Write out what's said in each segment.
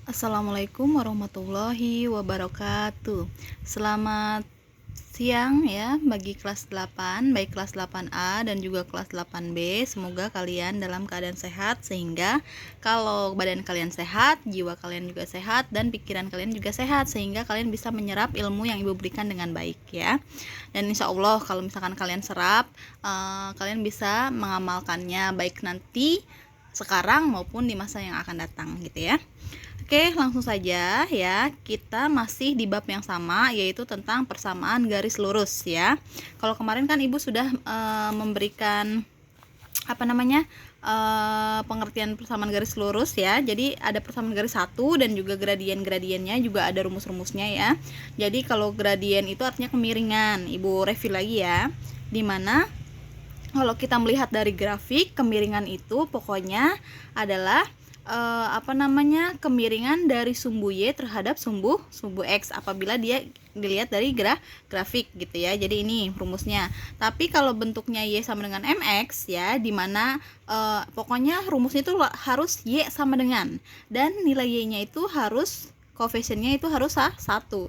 Assalamualaikum warahmatullahi wabarakatuh. Selamat siang ya bagi kelas 8, baik kelas 8A dan juga kelas 8B. Semoga kalian dalam keadaan sehat, sehingga kalau badan kalian sehat, jiwa kalian juga sehat, dan pikiran kalian juga sehat, sehingga kalian bisa menyerap ilmu yang ibu berikan dengan baik ya. Dan insya Allah kalau misalkan kalian serap, kalian bisa mengamalkannya baik nanti, sekarang maupun di masa yang akan datang gitu ya. Oke, langsung saja ya. Kita masih di bab yang sama, yaitu tentang persamaan garis lurus ya. Kalau kemarin kan Ibu sudah memberikan pengertian persamaan garis lurus ya. Jadi ada persamaan garis satu dan juga gradien-gradiennya, juga ada rumus-rumusnya ya. Jadi kalau gradien itu artinya kemiringan. Ibu review lagi ya. Dimana kalau kita melihat dari grafik, kemiringan itu pokoknya adalah kemiringan dari sumbu Y terhadap sumbu X apabila dia dilihat dari grafik gitu ya. Jadi ini rumusnya. Tapi kalau bentuknya Y sama dengan MX ya, dimana pokoknya rumusnya itu harus Y sama dengan, dan nilai Y-nya itu harus, koefisiennya itu harus 1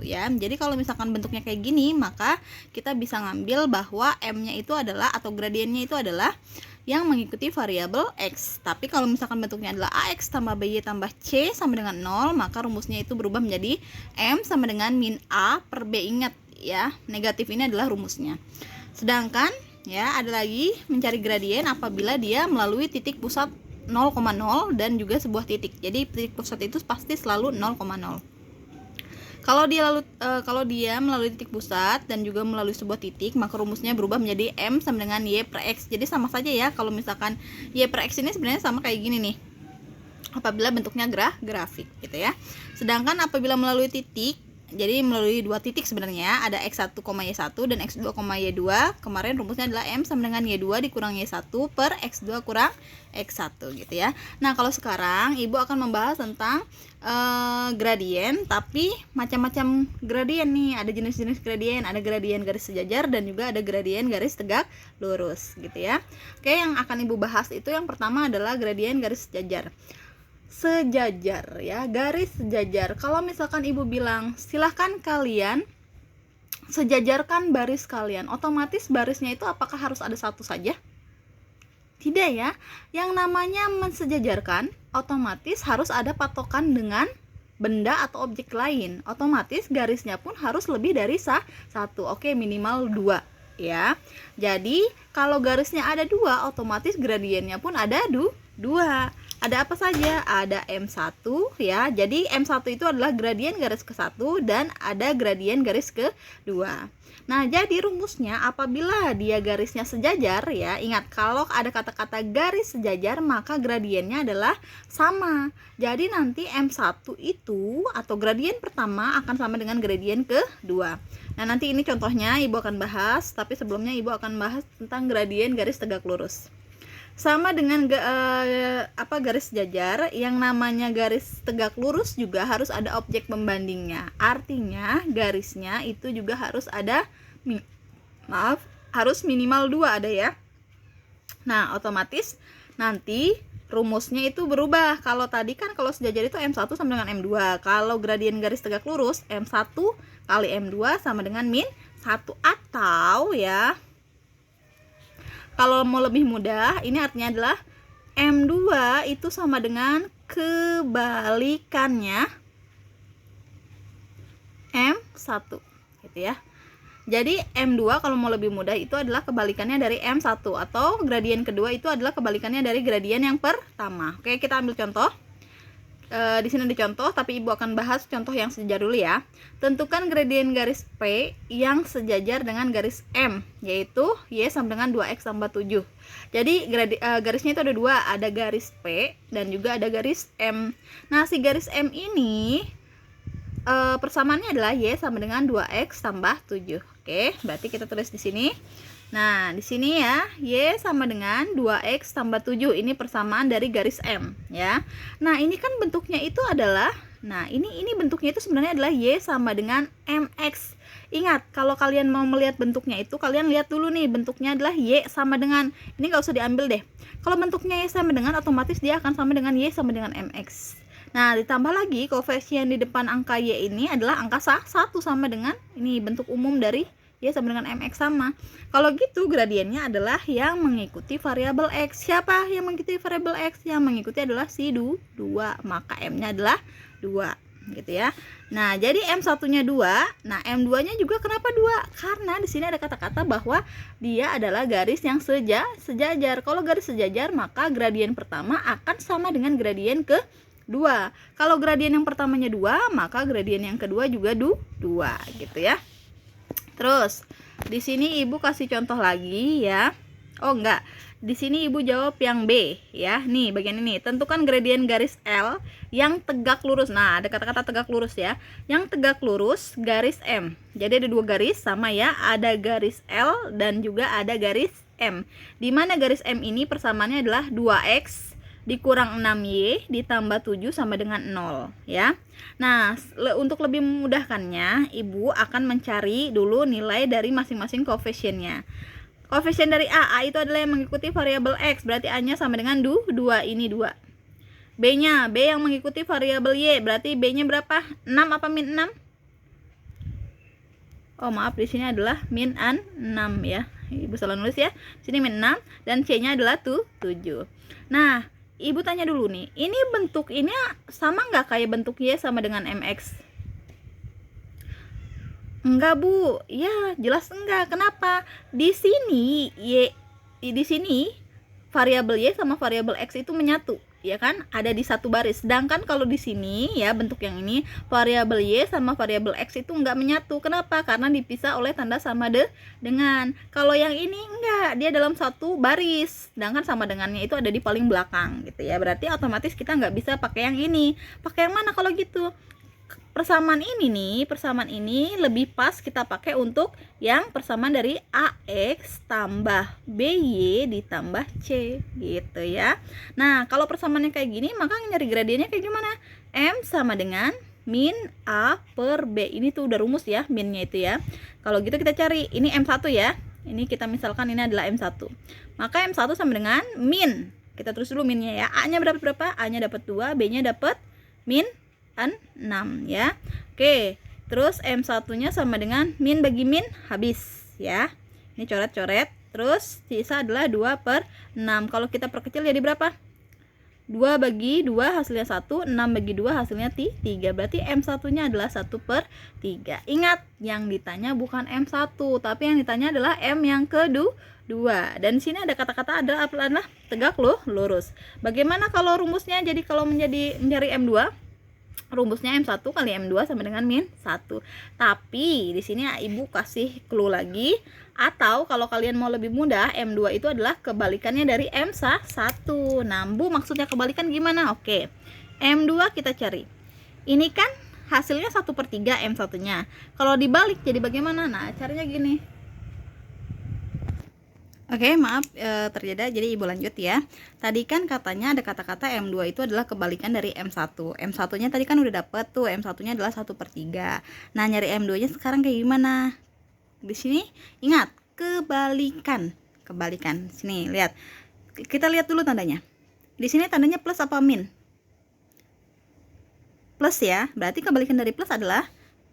ya. Jadi kalau misalkan bentuknya kayak gini, maka kita bisa ngambil bahwa M-nya itu adalah, atau gradiennya itu adalah yang mengikuti variabel X. Tapi kalau misalkan bentuknya adalah AX tambah BY tambah C sama dengan 0, maka rumusnya itu berubah menjadi M sama dengan min A per B. Ingat ya, negatif ini adalah rumusnya. Sedangkan ya, ada lagi mencari gradien apabila dia melalui titik pusat 0,0 dan juga sebuah titik. Jadi titik pusat itu pasti selalu 0,0. Kalau dia melalui titik pusat dan juga melalui sebuah titik, maka rumusnya berubah menjadi M sama dengan Y per X. Jadi sama saja ya, kalau misalkan Y per X ini sebenarnya sama kayak gini nih, apabila bentuknya grafik gitu ya. Sedangkan apabila melalui titik, jadi melalui dua titik sebenarnya, ada X1, Y1 dan X2, Y2. Kemarin rumusnya adalah M sama dengan Y2 dikurang Y1 per X2 kurang X1 gitu ya. Nah, kalau sekarang Ibu akan membahas tentang gradien, tapi macam-macam gradien nih. Ada jenis-jenis gradien, ada gradien garis sejajar dan juga ada gradien garis tegak lurus gitu ya. Oke, yang akan Ibu bahas itu yang pertama adalah gradien garis sejajar. Sejajar ya, garis sejajar. Kalau misalkan Ibu bilang silahkan kalian sejajarkan baris kalian, otomatis barisnya itu apakah harus ada satu saja? Tidak ya. Yang namanya mensejajarkan otomatis harus ada patokan dengan benda atau objek lain. Otomatis garisnya pun harus lebih dari satu. Oke, minimal 2 ya. Jadi kalau garisnya ada 2, otomatis gradiennya pun ada 2. Ada apa saja? Ada M1 ya. Jadi M1 itu adalah gradien garis ke-1 dan ada gradien garis ke-2. Nah, jadi rumusnya apabila dia garisnya sejajar ya, ingat kalau ada kata-kata garis sejajar maka gradiennya adalah sama. Jadi nanti M1 itu atau gradien pertama akan sama dengan gradien ke-2. Nah, nanti ini contohnya Ibu akan bahas, tapi sebelumnya Ibu akan bahas tentang gradien garis tegak lurus. Sama dengan garis sejajar, yang namanya garis tegak lurus juga harus ada objek pembandingnya. Artinya garisnya itu juga harus ada harus minimal 2 ada ya. Nah, otomatis nanti rumusnya itu berubah. Kalau tadi kan kalau sejajar itu M1 sama dengan M2. Kalau gradien garis tegak lurus, M1 kali M2 sama dengan min 1. Atau ya, kalau mau lebih mudah, ini artinya adalah M2 itu sama dengan kebalikannya M1 gitu ya. Jadi M2 kalau mau lebih mudah itu adalah kebalikannya dari M1, atau gradien kedua itu adalah kebalikannya dari gradien yang pertama. Oke, kita ambil contoh. Di sini ada contoh, tapi Ibu akan bahas contoh yang sejajar dulu ya. Tentukan gradien garis P yang sejajar dengan garis M, yaitu Y sama dengan 2X tambah 7. Jadi garisnya itu ada 2, ada garis P dan juga ada garis M. Nah, si garis M ini persamaannya adalah Y sama dengan 2X tambah 7. Oke, berarti kita tulis di sini. Nah, di sini ya, Y sama dengan 2X tambah 7. Ini persamaan dari garis M ya. Nah, ini kan bentuknya itu adalah, nah ini bentuknya itu sebenarnya adalah Y sama dengan MX. Ingat, kalau kalian mau melihat bentuknya itu, kalian lihat dulu nih, bentuknya adalah Y sama dengan, ini nggak usah diambil deh. Kalau bentuknya Y sama dengan, otomatis dia akan sama dengan Y sama dengan MX. Nah, ditambah lagi koefisien di depan angka Y ini adalah angka 1 sama dengan ini bentuk umum dari Y sama dengan MX sama. Kalau gitu gradiennya adalah yang mengikuti variabel X. Siapa yang mengikuti variabel X? Yang mengikuti adalah si 2, maka M-nya adalah 2 gitu ya. Nah, jadi M1-nya 2. Nah, M2-nya juga kenapa 2? Karena di sini ada kata-kata bahwa dia adalah garis yang sejajar. Kalau garis sejajar, maka gradien pertama akan sama dengan gradien kedua. Kalau gradien yang pertamanya 2, maka gradien yang kedua juga 2 gitu ya. Terus di sini ibu kasih contoh lagi ya. Oh enggak, di sini ibu jawab yang B ya. Nih bagian ini, tentukan gradien garis L yang tegak lurus. Nah, ada kata-kata tegak lurus ya. Yang tegak lurus garis M. Jadi ada 2 garis sama ya, ada garis L dan juga ada garis M. Di mana garis M ini persamaannya adalah 2x dikurang 6y ditambah 7 sama dengan 0 ya. Nah, untuk lebih memudahkannya, ibu akan mencari dulu nilai dari masing-masing koefisiennya. Koefisien dari A itu adalah yang mengikuti variabel X, berarti A-nya sama dengan 2, ini 2. B-nya, B yang mengikuti variabel Y, berarti B-nya berapa? 6 apa min 6? Oh maaf, di sini adalah min 6 ya. Ibu salah nulis ya. Sini min 6 dan C-nya adalah 7. Nah, ibu tanya dulu nih, ini bentuk ini sama nggak kayak bentuk Y sama dengan MX? Enggak bu, ya jelas enggak. Kenapa? Di sini variabel Y sama variabel X itu menyatu, ya kan? Ada di satu baris. Sedangkan kalau di sini ya bentuk yang ini variabel Y sama variabel X itu enggak menyatu. Kenapa? Karena dipisah oleh tanda sama dengan. Kalau yang ini enggak, dia dalam satu baris. Sedangkan sama dengannya itu ada di paling belakang gitu ya. Berarti otomatis kita nggak bisa pakai yang ini. Pakai yang mana kalau gitu? Persamaan ini lebih pas kita pakai untuk yang persamaan dari AX tambah BY ditambah C gitu ya. Nah, kalau persamaannya kayak gini, maka nyari gradiennya kayak gimana? M sama dengan min A per B. Ini tuh udah rumus ya, minnya itu ya. Kalau gitu kita cari, ini M1 ya. Ini kita misalkan ini adalah M1. Maka M1 sama dengan min. Kita terus dulu minnya ya. A-nya berapa? A-nya dapat 2, B-nya dapat min 6 ya. Oke, terus M1-nya sama dengan min bagi min habis ya. Ini coret-coret. Terus sisa adalah 2 per 6. Kalau kita perkecil jadi berapa? 2 bagi 2 hasilnya 1, 6 bagi 2 hasilnya 3. Berarti M1-nya adalah 1 per 3. Ingat, yang ditanya bukan M1, tapi yang ditanya adalah M yang kedua. Dan di sini ada kata-kata adalah tegak lurus. Bagaimana kalau rumusnya? Jadi kalau mencari M2, rumusnya M1 kali M2 sama dengan min 1. Tapi di sini ibu kasih clue lagi, atau kalau kalian mau lebih mudah, M2 itu adalah kebalikannya dari M1. Nah, Bu maksudnya kebalikan gimana? Oke. M2 kita cari. Ini kan hasilnya 1/3 M1-nya. Kalau dibalik jadi bagaimana? Nah, caranya gini. Oke, maaf terjeda, jadi ibu lanjut ya. Tadi kan katanya ada kata-kata M2 itu adalah kebalikan dari M1. M1-nya tadi kan udah dapet tuh, M1-nya adalah 1/3. Nah, nyari M2-nya sekarang kayak gimana? Di sini ingat, kebalikan. Sini, lihat. Kita lihat dulu tandanya. Di sini tandanya plus apa min? Plus ya, berarti kebalikan dari plus adalah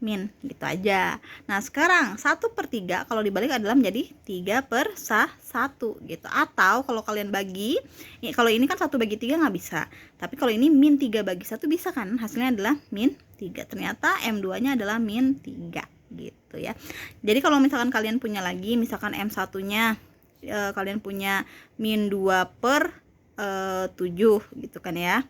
min, gitu aja. Nah, sekarang 1/3 kalau dibalik adalah menjadi 3/1 gitu. Atau kalau kalian bagi, kalau ini kan 1/3 nggak bisa, tapi kalau ini min 3/1 bisa kan, hasilnya adalah min 3. Ternyata M2-nya adalah min 3 gitu ya. Jadi kalau misalkan kalian punya lagi, misalkan M1-nya kalian punya min 2/7 gitu kan ya.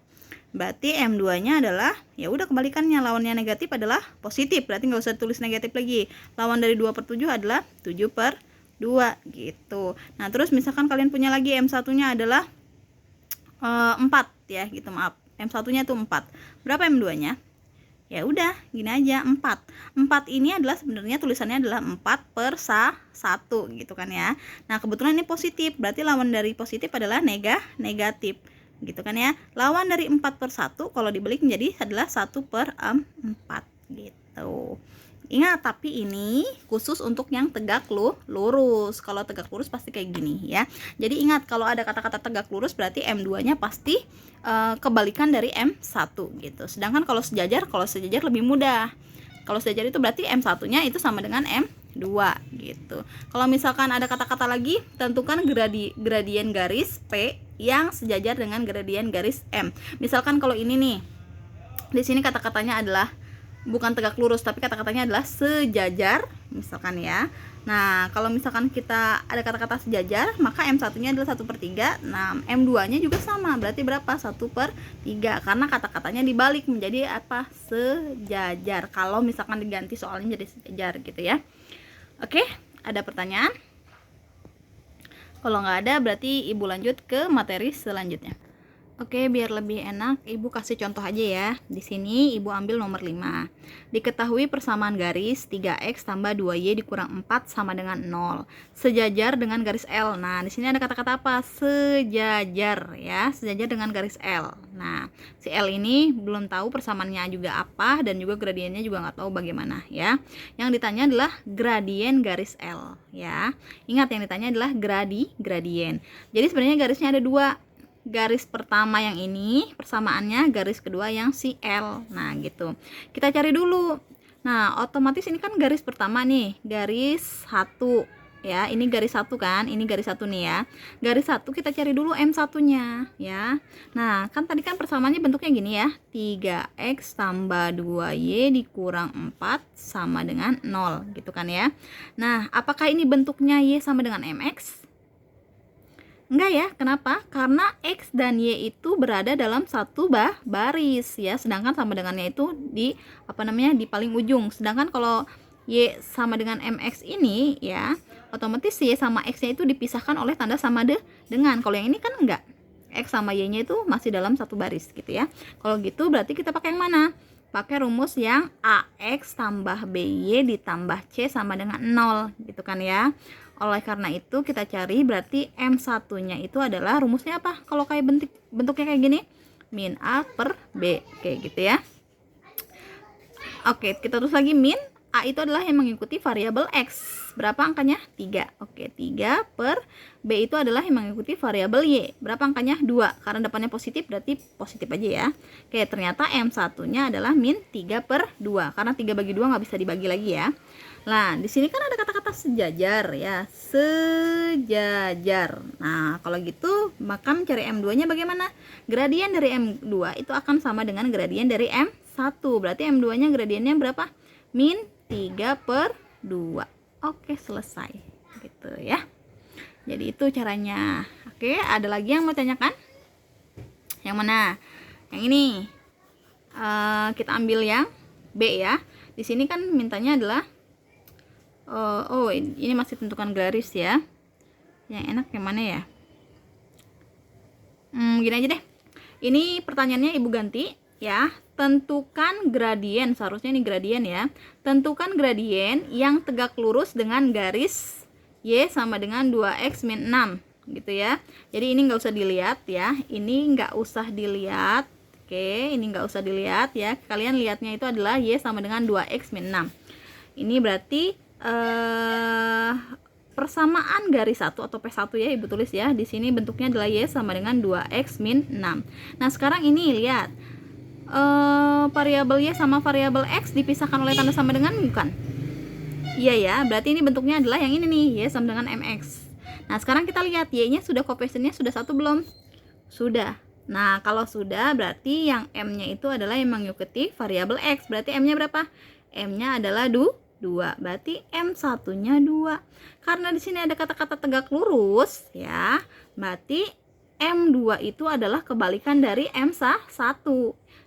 Berarti M2-nya adalah, ya udah kebalikannya, lawannya negatif adalah positif. Berarti nggak usah tulis negatif lagi. Lawan dari 2/7 adalah 7/2 gitu. Nah, terus misalkan kalian punya lagi M1-nya adalah 4 ya gitu, maaf. M1-nya itu 4. Berapa M2-nya? Ya udah, gini aja, 4. 4 ini adalah sebenarnya tulisannya adalah 4/1 gitu kan ya. Nah, kebetulan ini positif, berarti lawan dari positif adalah negatif. Gitu kan ya. Lawan dari 4/1 kalau dibalik menjadi adalah 1/4 gitu. Ingat, tapi ini khusus untuk yang tegak lurus. Kalau tegak lurus pasti kayak gini ya. Jadi ingat, kalau ada kata-kata tegak lurus berarti M2-nya pasti kebalikan dari M1 gitu. Sedangkan kalau sejajar lebih mudah. Kalau sejajar itu berarti M1-nya itu sama dengan M2 gitu. Kalau misalkan ada kata-kata lagi, tentukan gradien garis P yang sejajar dengan gradien garis M. Misalkan kalau ini nih, di sini kata-katanya adalah bukan tegak lurus, tapi kata-katanya adalah sejajar misalkan ya. Nah, kalau misalkan kita ada kata-kata sejajar, maka M1-nya adalah 1/3. Nah, M2-nya juga sama, berarti berapa? 1/3, karena kata-katanya dibalik menjadi apa? Sejajar. Kalau misalkan diganti soalnya jadi sejajar gitu ya. Oke, ada pertanyaan? Kalau nggak ada, berarti Ibu lanjut ke materi selanjutnya. Oke, biar lebih enak, Ibu kasih contoh aja ya. Di sini Ibu ambil nomor 5. Diketahui persamaan garis 3x tambah 2y dikurang 4 sama dengan 0. Sejajar dengan garis L. Nah, di sini ada kata-kata apa? Sejajar ya, sejajar dengan garis L. Nah, si L ini belum tahu persamaannya juga apa dan juga gradiennya juga nggak tahu bagaimana ya. Yang ditanya adalah gradien garis L ya. Ingat, yang ditanya adalah gradien. Jadi sebenarnya garisnya ada dua. Garis pertama yang ini persamaannya, garis kedua yang si L. Nah gitu, kita cari dulu. Nah otomatis ini kan garis pertama nih, garis 1 ya, ini garis 1 kan, ini garis 1 nih ya. Garis 1 kita cari dulu M1-nya ya. Nah kan tadi kan persamaannya bentuknya gini ya, 3x tambah 2y dikurang 4 sama dengan 0 gitu kan ya. Nah apakah ini bentuknya y sama dengan mx? Enggak ya, kenapa? Karena X dan Y itu berada dalam satu baris ya, sedangkan sama dengannya itu di di paling ujung. Sedangkan kalau Y sama dengan MX ini ya, otomatis Y sama X-nya itu dipisahkan oleh tanda sama dengan. Kalau yang ini kan enggak. X sama Y-nya itu masih dalam satu baris gitu ya. Kalau gitu berarti kita pakai yang mana? Pakai rumus yang AX tambah BY ditambah C sama dengan 0 gitu kan ya. Oleh karena itu kita cari berarti M1-nya itu adalah rumusnya apa? Kalau kayak bentuknya kayak gini, min A per B kayak gitu ya. Oke, kita terus lagi min A itu adalah yang mengikuti variabel X. Berapa angkanya? 3. Oke, 3 per B itu adalah yang mengikuti variabel Y. Berapa angkanya? 2. Karena depannya positif berarti positif aja ya. Oke, ternyata M1-nya adalah min 3/2. Karena 3 bagi 2 nggak bisa dibagi lagi ya. Nah, di sini kan ada kata-kata sejajar ya. Sejajar. Nah, kalau gitu maka mencari M2-nya bagaimana? Gradien dari M2 itu akan sama dengan gradien dari M1. Berarti M2-nya gradiennya berapa? Min 3/2. Oke, selesai gitu ya. Jadi itu caranya. Oke, ada lagi yang mau tanyakan? Yang mana? Yang ini. Kita ambil yang B ya. Di sini kan mintanya adalah ini masih tentukan garis ya. Yang enak yang mana ya? Gini aja deh. Ini pertanyaannya Ibu ganti ya. Tentukan gradien, seharusnya ini gradien ya. Tentukan gradien yang tegak lurus dengan garis Y sama dengan 2x min 6 gitu ya. Jadi ini nggak usah dilihat ya. Ini nggak usah dilihat. Oke, ini nggak usah dilihat ya. Kalian lihatnya itu adalah Y sama dengan 2x min 6. Ini berarti persamaan garis 1 atau P1 ya, Ibu tulis ya. Di sini bentuknya adalah Y sama dengan 2x min 6. Nah, sekarang ini lihat. Variabel Y sama variabel X dipisahkan oleh tanda sama dengan bukan? Iya ya, berarti ini bentuknya adalah yang ini nih, Y sama dengan MX. Nah, sekarang kita lihat Y-nya sudah koefisiennya sudah 1 belum? Sudah. Nah, kalau sudah berarti yang M-nya itu adalah yang mengikuti variabel X. Berarti M-nya berapa? M-nya adalah 2. Berarti M1-nya 2. Karena di sini ada kata-kata tegak lurus ya, berarti M2 itu adalah kebalikan dari M1.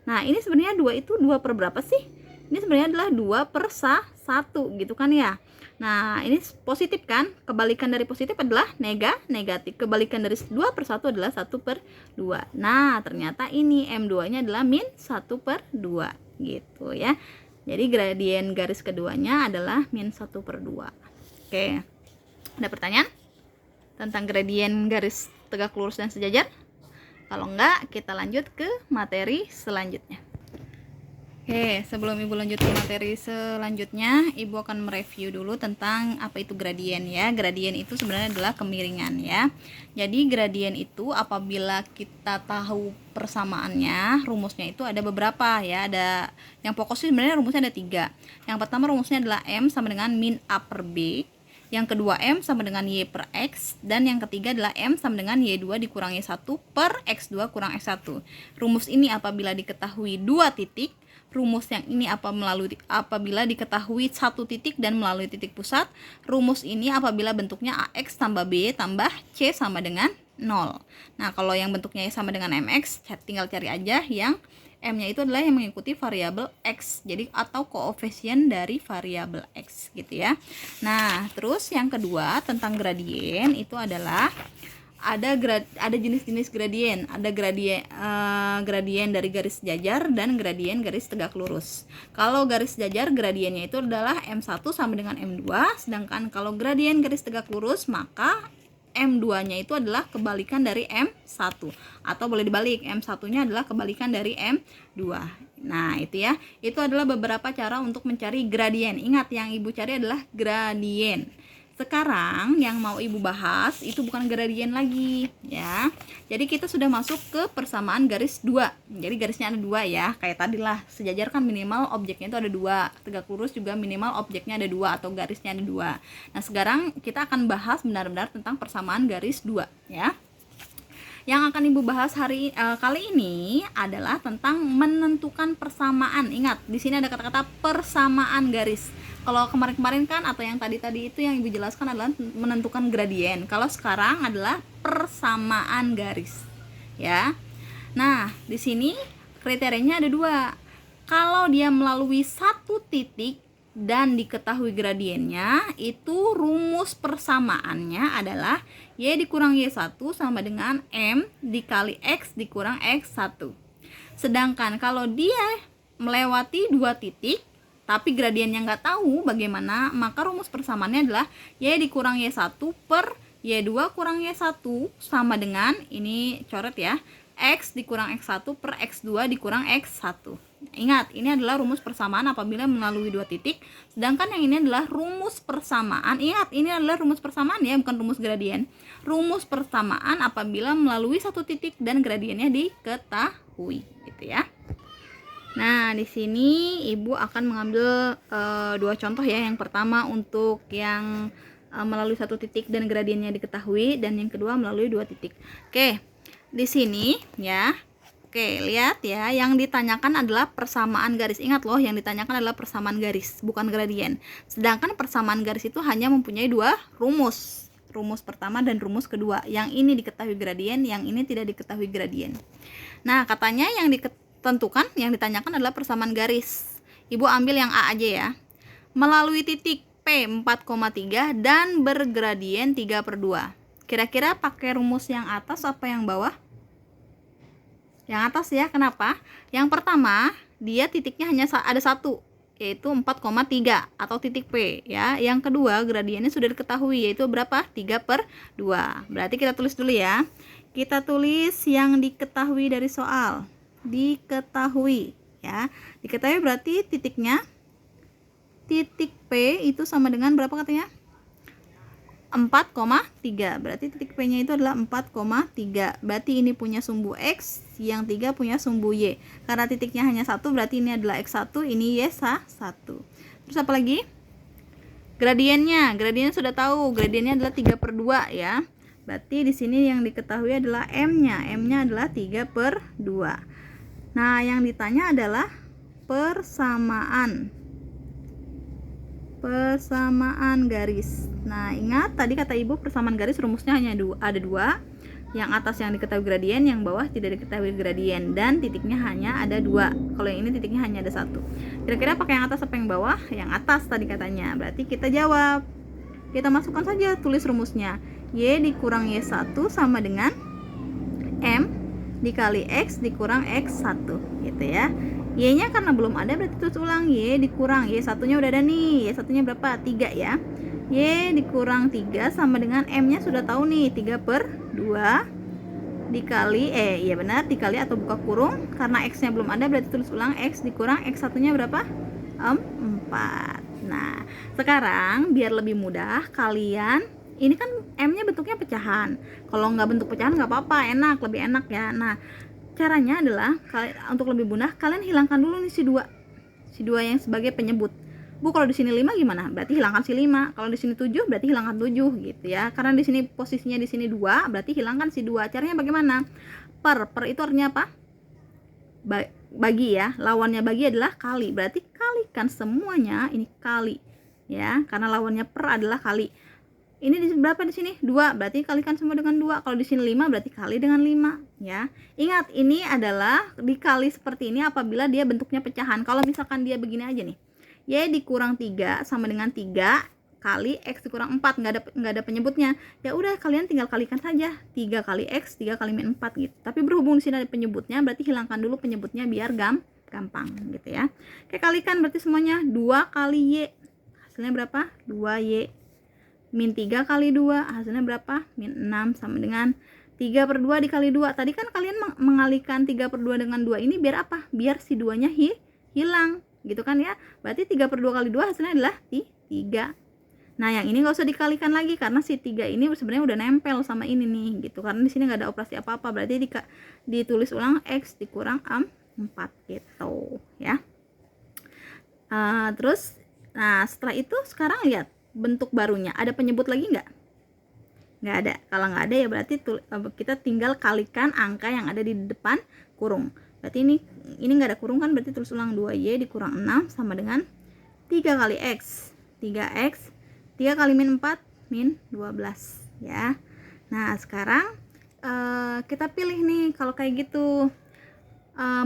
Nah, ini sebenarnya 2 itu 2 per berapa sih? Ini sebenarnya adalah 2/1 gitu kan ya. Nah, ini positif kan? Kebalikan dari positif adalah negatif. Kebalikan dari 2/1 adalah 1/2. Nah, ternyata ini M2-nya adalah min 1/2 gitu ya. Jadi gradien garis keduanya adalah min 1/2. Oke. Ada pertanyaan tentang gradien garis tegak lurus dan sejajar? Kalau enggak, kita lanjut ke materi selanjutnya. Oke, sebelum Ibu lanjut ke materi selanjutnya, Ibu akan mereview dulu tentang apa itu gradien ya. Gradien itu sebenarnya adalah kemiringan ya. Jadi gradien itu apabila kita tahu persamaannya, rumusnya itu ada beberapa ya. Ada yang pokok sih sebenarnya rumusnya ada 3. Yang pertama rumusnya adalah M sama dengan min A per B. Yang kedua M sama dengan Y per X. Dan yang ketiga adalah M sama dengan Y2 dikurangi 1 per X2 kurang X1. Rumus ini apabila diketahui 2 titik, rumus yang ini apabila diketahui 1 titik dan melalui titik pusat. Rumus ini apabila bentuknya AX tambah B tambah C sama dengan 0. Nah, kalau yang bentuknya sama dengan MX, tinggal cari aja yang M-nya itu adalah yang mengikuti variabel X. Jadi atau koefisien dari variabel X gitu ya. Nah, terus yang kedua tentang gradien itu adalah ada jenis-jenis gradien. Ada gradien dari garis jajar dan gradien garis tegak lurus. Kalau garis jajar gradiennya itu adalah M1 sama dengan M2, sedangkan kalau gradien garis tegak lurus maka M2-nya itu adalah kebalikan dari M1, atau boleh dibalik, M1-nya adalah kebalikan dari M2. Nah, itu ya. Itu adalah beberapa cara untuk mencari gradien. Ingat, yang Ibu cari adalah gradien. Sekarang yang mau Ibu bahas itu bukan gradien lagi ya. Jadi kita sudah masuk ke persamaan garis 2. Jadi garisnya ada 2 ya. Kayak tadi lah, sejajar kan minimal objeknya itu ada 2. Tegak lurus juga minimal objeknya ada 2 atau garisnya ada 2. Nah, sekarang kita akan bahas benar-benar tentang persamaan garis 2 ya. Yang akan Ibu bahas kali ini adalah tentang menentukan persamaan. Ingat, di sini ada kata-kata persamaan garis. Kalau kemarin-kemarin kan atau yang tadi-tadi itu yang Ibu jelaskan adalah menentukan gradien. Kalau sekarang adalah persamaan garis. Ya. Nah, di sini kriterianya ada 2. Kalau dia melalui 1 titik dan diketahui gradiennya, itu rumus persamaannya adalah Y dikurang Y1 sama dengan M dikali X dikurang X1. Sedangkan kalau dia melewati 2 titik tapi gradiennya nggak tahu bagaimana, maka rumus persamaannya adalah Y dikurang Y1 per Y2 kurang Y1 sama dengan, ini coret ya, X dikurang X1 per X2 dikurang X1. Ingat, ini adalah rumus persamaan apabila melalui 2 titik, sedangkan yang ini adalah rumus persamaan. Ingat, ini adalah rumus persamaan ya, bukan rumus gradien. Rumus persamaan apabila melalui 1 titik dan gradiennya diketahui, gitu ya. Nah, di sini Ibu akan mengambil 2 contoh ya. Yang pertama untuk yang melalui 1 titik dan gradiennya diketahui, dan yang kedua melalui 2 titik. Oke, di sini ya. Oke, lihat ya, yang ditanyakan adalah persamaan garis. Ingat loh, yang ditanyakan adalah persamaan garis, bukan gradien. Sedangkan persamaan garis itu hanya mempunyai 2 rumus. Rumus pertama dan rumus kedua. Yang ini diketahui gradien, yang ini tidak diketahui gradien. Nah, katanya yang yang ditanyakan adalah persamaan garis. Ibu ambil yang A aja ya. Melalui titik P 4,3 dan bergradien 3/2. Kira-kira pakai rumus yang atas apa yang bawah? Yang atas ya. Kenapa? Yang pertama, dia titiknya hanya ada 1, yaitu 4,3 atau titik P ya. Yang kedua, gradiennya sudah diketahui, yaitu berapa? 3/2. Berarti kita tulis dulu ya. Kita tulis yang diketahui dari soal. Diketahui ya. Diketahui berarti titiknya, titik P itu sama dengan berapa katanya? 4,3. Berarti titik P nya itu adalah 4,3. Berarti ini punya sumbu X, yang 3 punya sumbu Y. Karena titiknya hanya 1, berarti ini adalah X1, ini Y1. Terus apa lagi? Gradiennya sudah tahu, gradiennya adalah 3/2 ya. Berarti di sini yang diketahui adalah M-nya. M-nya adalah 3/2. Nah, yang ditanya adalah persamaan garis. Nah, ingat tadi kata Ibu persamaan garis rumusnya hanya ada 2. Yang atas yang diketahui gradien, yang bawah tidak diketahui gradien, dan titiknya hanya ada 2. Kalau yang ini titiknya hanya ada 1. Kira-kira pakai yang atas apa yang bawah? Yang atas tadi katanya. Berarti kita jawab. Kita masukkan saja, tulis rumusnya. Y dikurang Y1 sama dengan M dikali X dikurang X1 gitu ya. Y nya karena belum ada berarti terus ulang, Y dikurang, Y1 nya udah ada nih, Y1 nya berapa? 3 ya. Y dikurang 3 sama dengan M nya sudah tahu nih, 3/2 dikali iya benar, dikali atau buka kurung, karena X nya belum ada berarti tulis ulang X dikurang X satunya berapa? 4. Nah sekarang biar lebih mudah, kalian ini kan M nya bentuknya pecahan, kalau nggak bentuk pecahan nggak apa-apa, lebih enak ya. Nah caranya adalah untuk lebih mudah, kalian hilangkan dulu nih si 2 yang sebagai penyebut. Bu, kalau di sini 5 gimana? Berarti hilangkan si 5. Kalau di sini 7 berarti hilangkan 7 gitu ya. Karena di sini posisinya di sini 2, berarti hilangkan si 2. Caranya bagaimana? Per itu artinya apa? Bagi ya. Lawannya bagi adalah kali. Berarti kalikan semuanya, ini kali ya. Karena lawannya per adalah kali. Ini di berapa di sini? 2. Berarti kalikan semua dengan 2. Kalau di sini 5 berarti kali dengan 5 ya. Ingat, ini adalah dikali seperti ini apabila dia bentuknya pecahan. Kalau misalkan dia begini aja nih. Y dikurang 3 sama dengan 3 kali X dikurang 4, nggak ada penyebutnya. Ya udah, kalian tinggal kalikan saja. 3 kali X, 3 kali min 4 gitu. Tapi berhubung di sini ada penyebutnya, berarti hilangkan dulu penyebutnya biar gampang gitu ya. Oke, kalikan berarti semuanya 2 kali Y. Hasilnya berapa? 2Y. Min 3 kali 2, hasilnya berapa? Min 6 sama dengan 3/2 dikali 2. Tadi kan kalian mengalihkan 3/2 dengan 2 ini biar apa? Biar si 2-nya hilang. Gitu kan ya. Berarti 3/2 kali 2 hasilnya adalah 3. Nah yang ini nggak usah dikalikan lagi karena si 3 ini sebenarnya udah nempel sama ini nih gitu. Karena di sini nggak ada operasi apa-apa, berarti ditulis ulang X dikurang 4 gitu ya. Terus nah setelah itu sekarang lihat bentuk barunya, ada penyebut lagi nggak ada. Kalau nggak ada ya berarti kita tinggal kalikan angka yang ada di depan kurung. Berarti ini nggak ada kurung kan, berarti tulis ulang 2Y dikurang 6 sama dengan 3 kali X. 3X, 3 kali min 4, min 12 ya. Nah sekarang kita pilih nih, kalau kayak gitu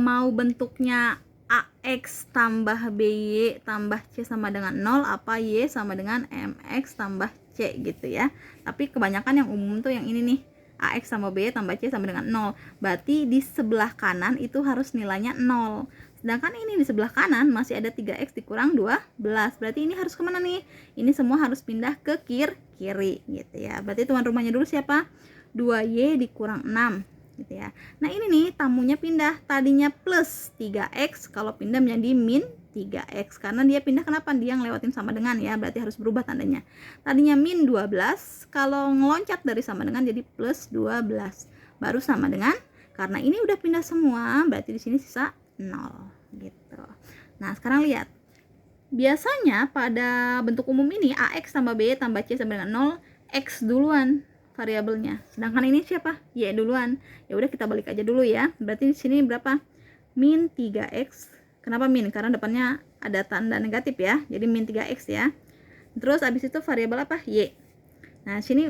mau bentuknya AX tambah BY tambah C sama dengan 0, apa Y sama dengan MX tambah C gitu ya. Tapi kebanyakan yang umum tuh yang ini nih, AX sama B tambah C sama dengan 0. Berarti di sebelah kanan itu harus nilainya 0. Sedangkan ini di sebelah kanan masih ada 3X dikurang 12. Berarti ini harus kemana nih? Ini semua harus pindah ke kiri gitu ya. Berarti tuan rumahnya dulu siapa? 2Y dikurang 6 gitu ya. Nah ini nih tamunya pindah. Tadinya plus 3X, kalau pindah menjadi min 3X. Karena dia pindah, kenapa? Dia ngelewatin sama dengan ya, berarti harus berubah tandanya. Tadinya min 12, kalau ngeloncat dari sama dengan jadi plus 12. Baru sama dengan, karena ini udah pindah semua, berarti di sini sisa 0 gitu. Nah, sekarang lihat. Biasanya pada bentuk umum ini AX tambah B tambah C sama dengan 0, X duluan variabelnya. Sedangkan ini siapa? Y duluan. Ya udah kita balik aja dulu ya. Berarti di sini berapa? Min 3X. Kenapa min? Karena depannya ada tanda negatif ya. Jadi min 3X ya. Terus abis itu variabel apa? Y. Nah, sini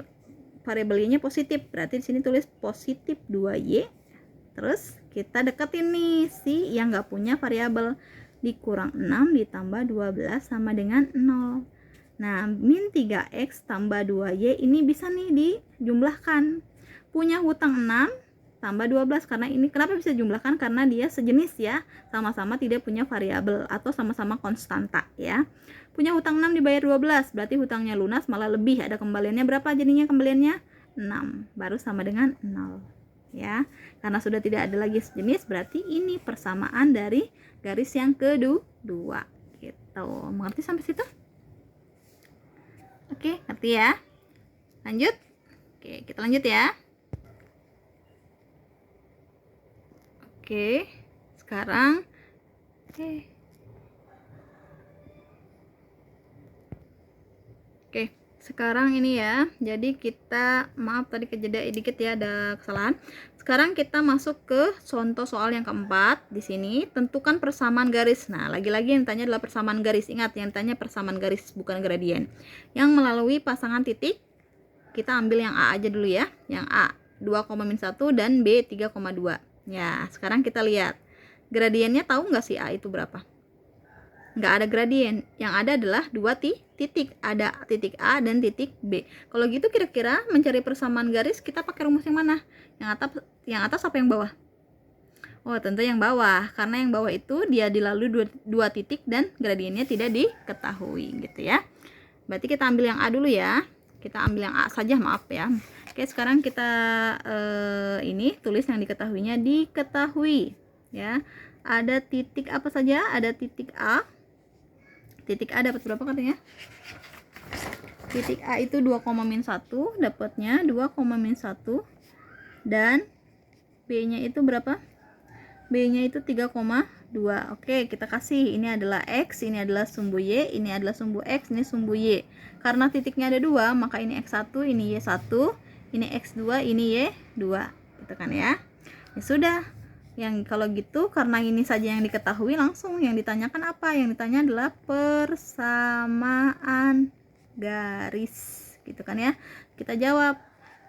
variabel Y-nya positif. Berarti di sini tulis positif 2Y. Terus kita deketin nih si yang nggak punya variabel. Dikurang 6 ditambah 12 sama dengan 0. Nah, min 3X tambah 2Y ini bisa nih dijumlahkan. Punya hutang 6 tambah 12, karena ini kenapa bisa jumlahkan? Karena dia sejenis ya, sama-sama tidak punya variabel atau sama-sama konstanta ya. Punya hutang 6 dibayar 12, berarti hutangnya lunas malah lebih, ada kembaliannya berapa jadinya? Kembaliannya 6, baru sama dengan 0 ya. Karena sudah tidak ada lagi sejenis, berarti ini persamaan dari garis yang kedua gitu. Mengerti sampai situ? Oke, ngerti ya? Lanjut. Oke, kita lanjut ya. Oke, sekarang sekarang ini ya. Jadi kita, maaf tadi kejeda dikit ya, ada kesalahan. Sekarang kita masuk ke contoh soal yang keempat. Di sini tentukan persamaan garis. Nah, lagi-lagi yang ditanya adalah persamaan garis. Ingat, yang ditanya persamaan garis bukan gradien. Yang melalui pasangan titik, kita ambil yang A aja dulu ya. Yang A 2,-1 dan B 3,2. Ya, sekarang kita lihat gradiennya. Tahu nggak sih A itu berapa? Nggak ada gradien, yang ada adalah dua titik, ada titik A dan titik B. Kalau gitu kira-kira mencari persamaan garis kita pakai rumus yang mana? Yang atas apa yang bawah? Oh, tentu yang bawah, karena yang bawah itu dia dilalui dua titik dan gradiennya tidak diketahui gitu ya. Berarti kita ambil yang A dulu ya. Kita ambil yang A saja, maaf ya. Oke, sekarang kita ini tulis yang diketahuinya. Diketahui ya. Ada titik apa saja? Ada titik A. Titik A dapat berapa katanya? Titik A itu 2,-1, dapatnya 2,-1. Dan B-nya itu berapa? B-nya itu 3,2. Oke, kita kasih ini adalah X, ini adalah sumbu Y, ini adalah sumbu X, ini sumbu Y. Karena titiknya ada 2, maka ini X1, ini Y1, ini X2, ini Y2. Gitu kan ya. Ya sudah. Yang kalau gitu, karena ini saja yang diketahui, langsung yang ditanyakan apa? Yang ditanya adalah persamaan garis. Gitu kan ya. Kita jawab.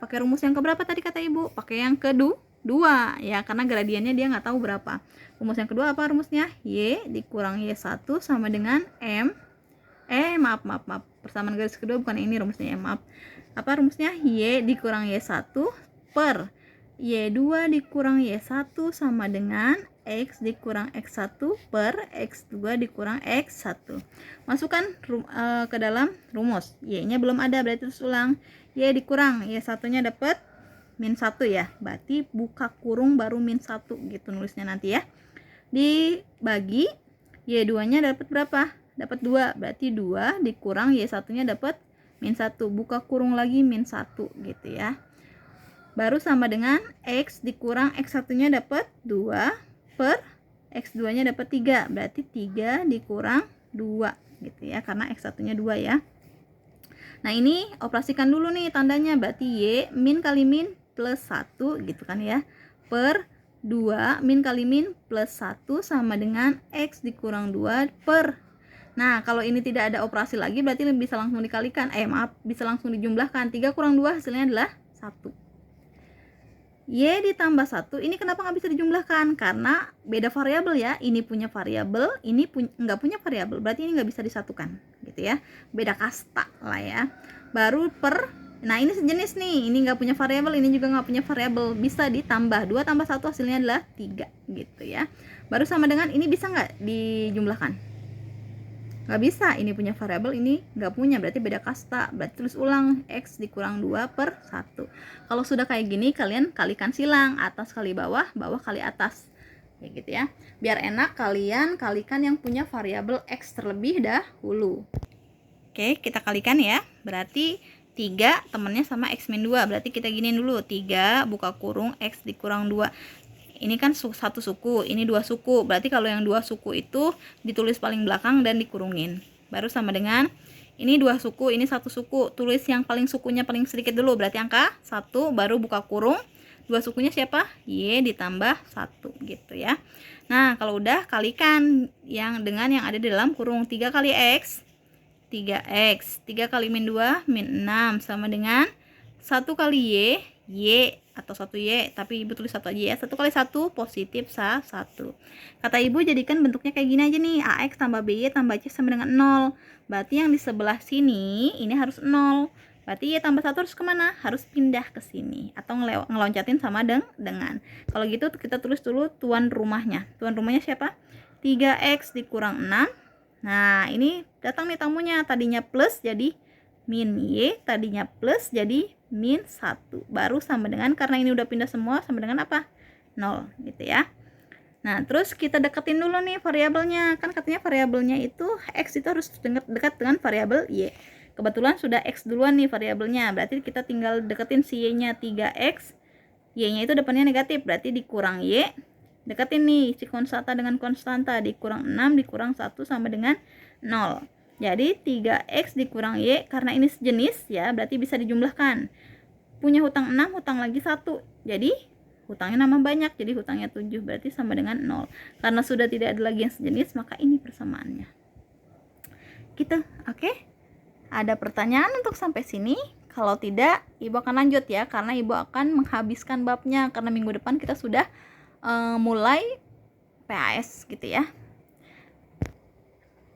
Pakai rumus yang keberapa tadi kata Ibu? Pakai yang kedua ya, karena gradiennya dia nggak tahu berapa. Rumus yang kedua apa rumusnya? Y dikurang Y1 sama dengan M. Maaf. Persamaan garis kedua bukan ini rumusnya, maaf. Apa rumusnya? Y dikurang Y1 per Y2 dikurang Y1 sama dengan X dikurang X1 per X2 dikurang X1. Masukkan ke dalam rumus. Y-nya belum ada, berarti terus ulang. Y dikurang Y1-nya dapat -1 ya. Berarti buka kurung baru -1 gitu nulisnya nanti ya. Dibagi Y2-nya dapat berapa? Dapat 2. Berarti 2 dikurang Y1-nya dapat -1. Buka kurung lagi -1 gitu ya. Baru sama dengan X dikurang X1-nya dapat 2 per X2-nya dapat 3. Berarti 3 dikurang 2 gitu ya, karena X1-nya 2 ya. Nah, ini operasikan dulu nih tandanya. Berarti Y min kali min plus 1 gitu kan ya. Per 2 min kali min plus 1 sama dengan X dikurang 2 per. Nah, kalau ini tidak ada operasi lagi berarti bisa langsung dikalikan. Bisa langsung dijumlahkan. 3 kurang 2 hasilnya adalah 1. Y ditambah 1, ini kenapa nggak bisa dijumlahkan? Karena beda variabel ya. Ini punya variabel, ini nggak punya variabel. Berarti ini nggak bisa disatukan, gitu ya. Beda kasta lah ya. Baru per, nah ini sejenis nih. Ini nggak punya variabel, ini juga nggak punya variabel. Bisa ditambah, 2 tambah 1 hasilnya adalah 3, gitu ya. Baru sama dengan ini bisa nggak dijumlahkan? Nggak bisa, ini punya variabel, ini nggak punya, berarti beda kasta. Berarti tulis ulang, X dikurang 2 per 1. Kalau sudah kayak gini, kalian kalikan silang, atas kali bawah, bawah kali atas, kayak gitu ya. Biar enak, kalian kalikan yang punya variabel X terlebih dahulu. Oke, kita kalikan ya. Berarti 3 temennya sama X min 2. Berarti kita giniin dulu, 3 buka kurung X dikurang 2. Ini kan satu suku, ini 2 suku. Berarti kalau yang 2 suku itu ditulis paling belakang dan dikurungin. Baru sama dengan ini 2 suku, ini 1 suku. Tulis yang paling sukunya paling sedikit dulu. Berarti angka 1 baru buka kurung. 2 sukunya siapa? Y ditambah 1 gitu ya. Nah, kalau udah kalikan yang dengan yang ada di dalam kurung. 3 kali X 3X. 3 kali min 2 min 6 sama dengan 1 kali Y atau 1Y, tapi Ibu tulis 1 aja ya. 1 kali 1 positif 1. Kata Ibu jadikan bentuknya kayak gini aja nih. AX tambah BY tambah C sama dengan 0. Berarti yang di sebelah sini ini harus 0. Berarti Y tambah 1 harus kemana? Harus pindah ke sini. Atau ngeloncatin sama dengan. Kalau gitu kita tulis dulu tuan rumahnya. Tuan rumahnya siapa? 3X dikurang 6. Nah, ini datang nih tamunya. Tadinya plus jadi min Y, tadinya plus jadi min 1. Baru sama dengan, karena ini udah pindah semua, sama dengan apa? 0 gitu ya. Nah, terus kita deketin dulu nih variabelnya. Kan katanya variabelnya itu X itu harus dekat dengan variabel Y. Kebetulan sudah X duluan nih variabelnya. Berarti kita tinggal deketin si Y-nya 3X. Y-nya itu depannya negatif, berarti dikurang Y. Deketin nih si konstanta dengan konstanta. Dikurang 6 dikurang 1 sama dengan 0. Jadi 3X dikurang Y, karena ini sejenis ya, berarti bisa dijumlahkan. Punya hutang 6, hutang lagi 1. Jadi hutangnya nambah banyak, jadi hutangnya 7, berarti sama dengan 0. Karena sudah tidak ada lagi yang sejenis, maka ini persamaannya. Gitu, oke? Ada pertanyaan untuk sampai sini? Kalau tidak, Ibu akan lanjut ya, karena Ibu akan menghabiskan babnya, karena minggu depan kita sudah mulai PAS gitu ya.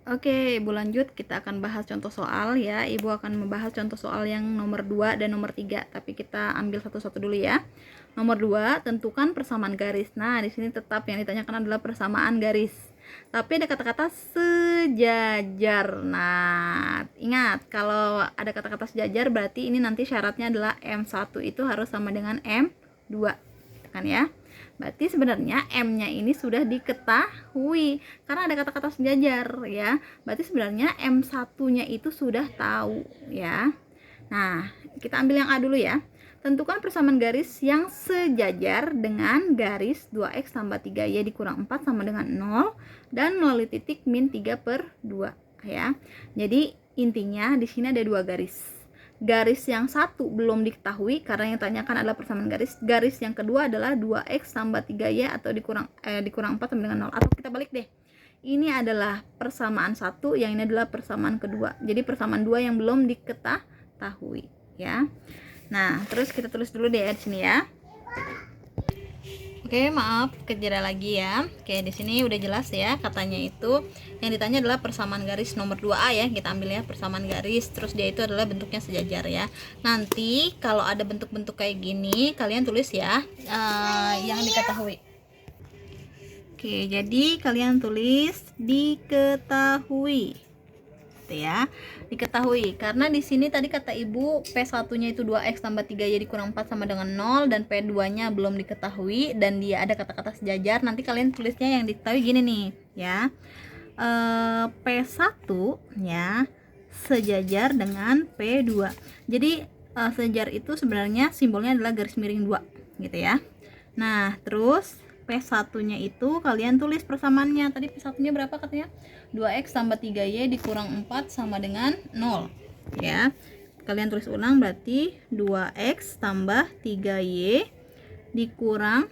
Oke, Ibu lanjut, kita akan bahas contoh soal ya. Ibu akan membahas contoh soal yang nomor 2 dan nomor 3, tapi kita ambil satu-satu dulu ya. Nomor 2, tentukan persamaan garis. Nah, di sini tetap yang ditanyakan adalah persamaan garis. Tapi ada kata-kata sejajar. Nah, ingat kalau ada kata-kata sejajar berarti ini nanti syaratnya adalah M1 itu harus sama dengan M2, kan ya. Berarti sebenarnya M-nya ini sudah diketahui karena ada kata-kata sejajar ya. Berarti sebenarnya M1-nya itu sudah tahu ya. Nah, kita ambil yang A dulu ya. Tentukan persamaan garis yang sejajar dengan garis 2x tambah 3y dikurang 4 sama dengan 0 dan melalui titik min 3/2 ya. Jadi intinya di sini ada dua garis. Garis yang satu belum diketahui karena yang ditanyakan adalah persamaan garis. Garis yang kedua adalah 2x tambah 3y atau dikurang 4 sama dengan 0. Atau kita balik deh. Ini adalah persamaan satu, yang ini adalah persamaan kedua. Jadi persamaan dua yang belum diketahui ya. Nah, terus kita tulis dulu deh di sini ya. Oke, maaf kejeda lagi ya. Oke, di sini udah jelas ya, katanya itu yang ditanya adalah persamaan garis nomor 2A ya. Kita ambil ya persamaan garis, terus dia itu adalah bentuknya sejajar ya. Nanti kalau ada bentuk-bentuk kayak gini, kalian tulis ya yang diketahui. Oke, jadi kalian tulis diketahui. Ya, diketahui karena di sini tadi kata ibu P1-nya itu 2x tambah 3y dikurang 4 sama dengan 0 dan P2-nya belum diketahui dan dia ada kata-kata sejajar. Nanti kalian tulisnya yang diketahui gini nih ya. P1 ya sejajar dengan P2. Jadi sejajar itu sebenarnya simbolnya adalah garis miring 2 gitu ya. Nah, terus P1-nya itu kalian tulis persamaannya. Tadi P1-nya berapa katanya? 2x tambah 3y dikurang 4 sama dengan 0 ya. Kalian tulis ulang, berarti 2x tambah 3y dikurang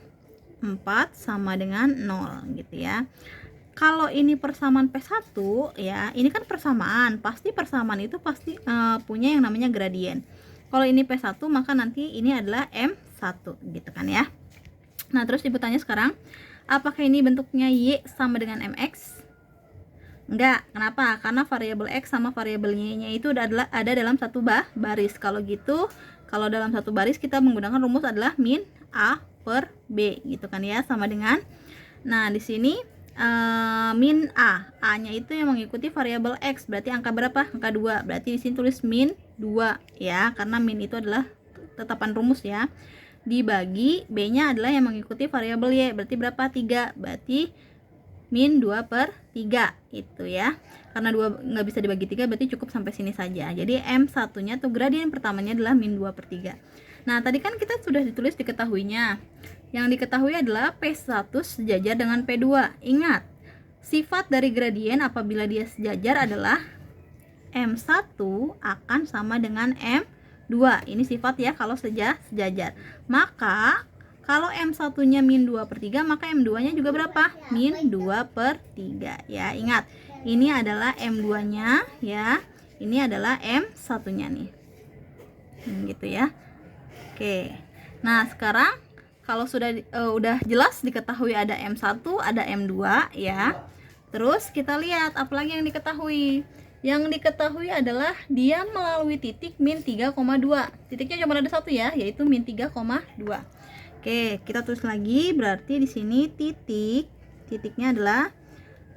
4 sama dengan 0 gitu ya. Kalau ini persamaan P1 ya, ini kan persamaan. Pasti persamaan itu pasti punya yang namanya gradien. Kalau ini P1 maka nanti ini adalah M1 gitu kan ya. Nah, terus ibu tanya sekarang, apakah ini bentuknya Y sama dengan MX? Enggak, kenapa? Karena variabel X sama variabel Y-nya itu ada dalam satu baris. Kalau gitu, kalau dalam satu baris kita menggunakan rumus adalah min A per B gitu kan ya, sama dengan, nah di sini min A-nya itu yang mengikuti variabel X, berarti angka berapa? Angka 2, berarti di sini tulis min 2 ya, karena min itu adalah tetapan rumus ya. Dibagi B-nya adalah yang mengikuti variabel Y, berarti berapa? 3, berarti min 2/3 itu ya. Karena 2 nggak bisa dibagi 3 berarti cukup sampai sini saja. Jadi M1 nya tuh gradien pertamanya adalah min 2/3. Nah, tadi kan kita sudah ditulis diketahuinya. Yang diketahui adalah P1 sejajar dengan P2. Ingat, sifat dari gradien apabila dia sejajar adalah M1 akan sama dengan M2. Ini sifat ya kalau sejajar. Maka kalau M1-nya min 2/3, maka M2-nya juga berapa? Min 2/3 ya. Ingat, ini adalah M2-nya ya. Ini adalah M1-nya nih. Gitu ya. Oke. Nah, sekarang kalau sudah udah jelas diketahui ada M1, ada M2 ya. Terus kita lihat apalagi yang diketahui. Yang diketahui adalah dia melalui titik min 3,2. Titiknya cuma ada satu ya, yaitu min 3,2. Oke, kita tulis lagi, berarti di sini titiknya adalah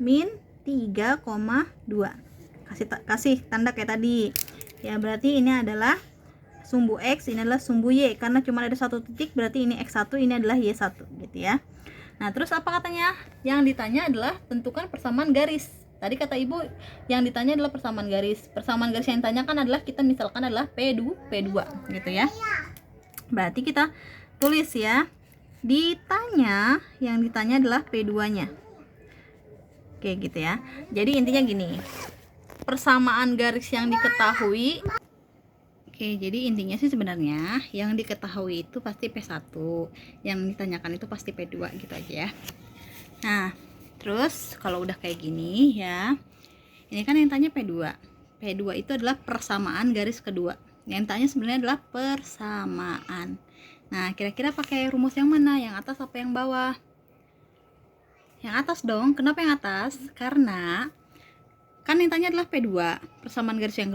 min 3,2. Kasih tanda kayak tadi. Ya, berarti ini adalah sumbu X, ini adalah sumbu Y. Karena cuma ada satu titik, berarti ini X1, ini adalah Y1 gitu ya. Nah, terus apa katanya? Yang ditanya adalah tentukan persamaan garis. Tadi kata ibu yang ditanya adalah persamaan garis. Persamaan garis yang ditanyakan adalah kita misalkan adalah P2 gitu ya. Berarti kita tulis ya, yang ditanya adalah P2-nya. Oke gitu ya. Jadi intinya gini, persamaan garis yang diketahui. Oke, jadi intinya sih sebenarnya yang diketahui itu pasti P1, yang ditanyakan itu pasti P2 gitu aja ya. Nah, terus kalau udah kayak gini ya, ini kan yang tanya P2. P2 itu adalah persamaan garis kedua. Yang tanya sebenarnya adalah persamaan. Nah, kira-kira pakai rumus yang mana? Yang atas apa yang bawah? Yang atas dong. Kenapa yang atas? Karena kan yang tanya adalah P2, persamaan garis yang kedua.